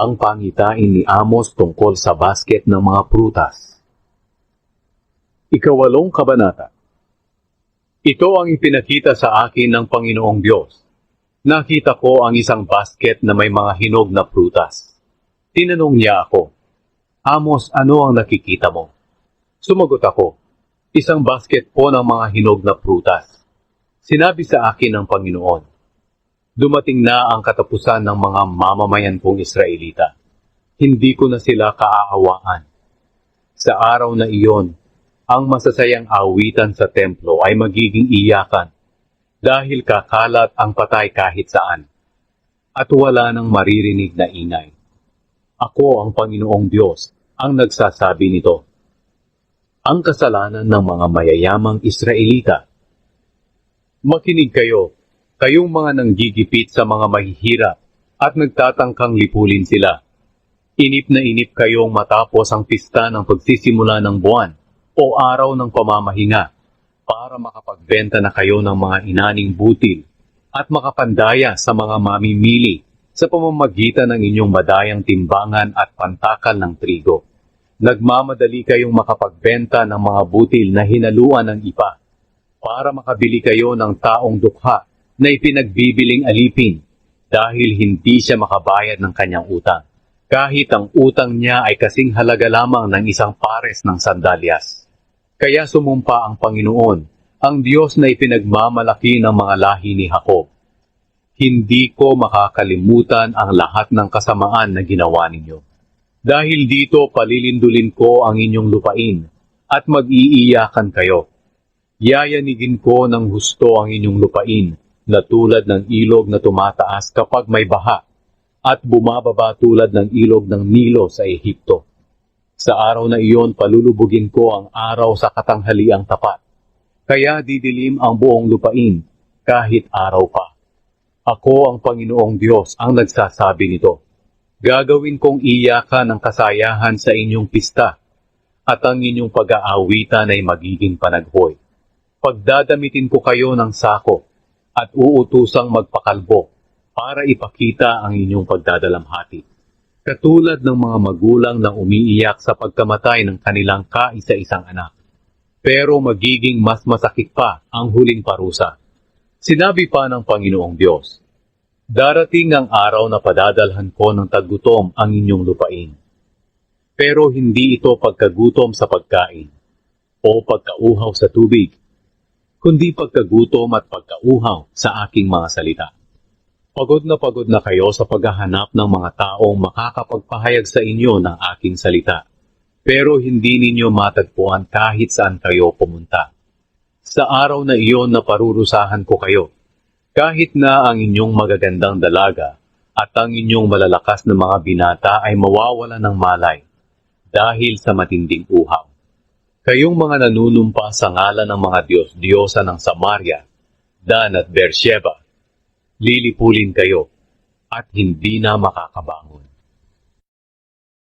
ang pangitain ni Amos tungkol sa basket ng mga prutas. Ikawalong kabanata. Ito ang ipinakita sa akin ng Panginoong Diyos. Nakita ko ang isang basket na may mga hinog na prutas. Tinanong niya ako, Amos, ano ang nakikita mo? Sumagot ako, isang basket po ng mga hinog na prutas. Sinabi sa akin ng Panginoon, dumating na ang katapusan ng mga mamamayan kong Israelita. Hindi ko na sila kaaawaan. Sa araw na iyon, ang masasayang awitan sa templo ay magiging iyakan dahil kakalat ang patay kahit saan at wala nang maririnig na ingay. Ako ang Panginoong Diyos ang nagsasabi nito. Ang kasalanan ng mga mayayamang Israelita. Makinig kayo, kayong mga nanggigipit sa mga mahihirap at nagtatangkang lipulin sila. Inip na inip kayong matapos ang pista ng pagsisimula ng buwan o araw ng pamamahinga para makapagbenta na kayo ng mga inaning butil at makapandaya sa mga mamimili sa pamamagitan ng inyong madayang timbangan at pantakal ng trigo. Nagmamadali kayong makapagbenta ng mga butil na hinaluan ng ipa para makabili kayo ng taong dukha na ipinagbibiling alipin dahil hindi siya makabayad ng kanyang utang. Kahit ang utang niya ay kasing halaga lamang ng isang pares ng sandalyas. Kaya sumumpa ang Panginoon, ang Diyos na ipinagmamalaki ng mga lahi ni Jacob. Hindi ko makakalimutan ang lahat ng kasamaan na ginawa ninyo. Dahil dito palilindulin ko ang inyong lupain at mag-iiyakan kayo. Yayanigin ko ng husto ang inyong lupain na tulad ng ilog na tumataas kapag may baha at bumababa tulad ng ilog ng Nilo sa Ehipto. Sa araw na iyon, palulubugin ko ang araw sa katanghaliang tapat. Kaya didilim ang buong lupain, kahit araw pa. Ako ang Panginoong Diyos ang nagsasabi nito. Gagawin kong iyakan ang kasayahan sa inyong pista, at ang inyong pag-aawitan ay magiging panaghoy. Pagdadamitin ko kayo ng sako, at uutusang magpakalbo, para ipakita ang inyong pagdadalamhati. Katulad ng mga magulang na umiiyak sa pagkamatay ng kanilang kaisa-isang anak. Pero magiging mas masakit pa ang huling parusa. Sinabi pa ng Panginoong Diyos, darating ang araw na padadalhan ko ng taggutom ang inyong lupain. Pero hindi ito pagkagutom sa pagkain o pagkauhaw sa tubig, kundi pagkagutom at pagkauhaw sa aking mga salita. Pagod na kayo sa paghahanap ng mga taong makakapagpahayag sa inyo ng aking salita, pero hindi ninyo matagpuan kahit saan kayo pumunta. Sa araw na iyon na parurusahan ko kayo, kahit na ang inyong magagandang dalaga at ang inyong malalakas na mga binata ay mawawala ng malay dahil sa matinding uhaw. Kayong mga nanunumpa sa ngalan ng mga Diyos-Diyosa ng Samaria, Dan at Beersheba, lilipulin kayo at hindi na makakabangon.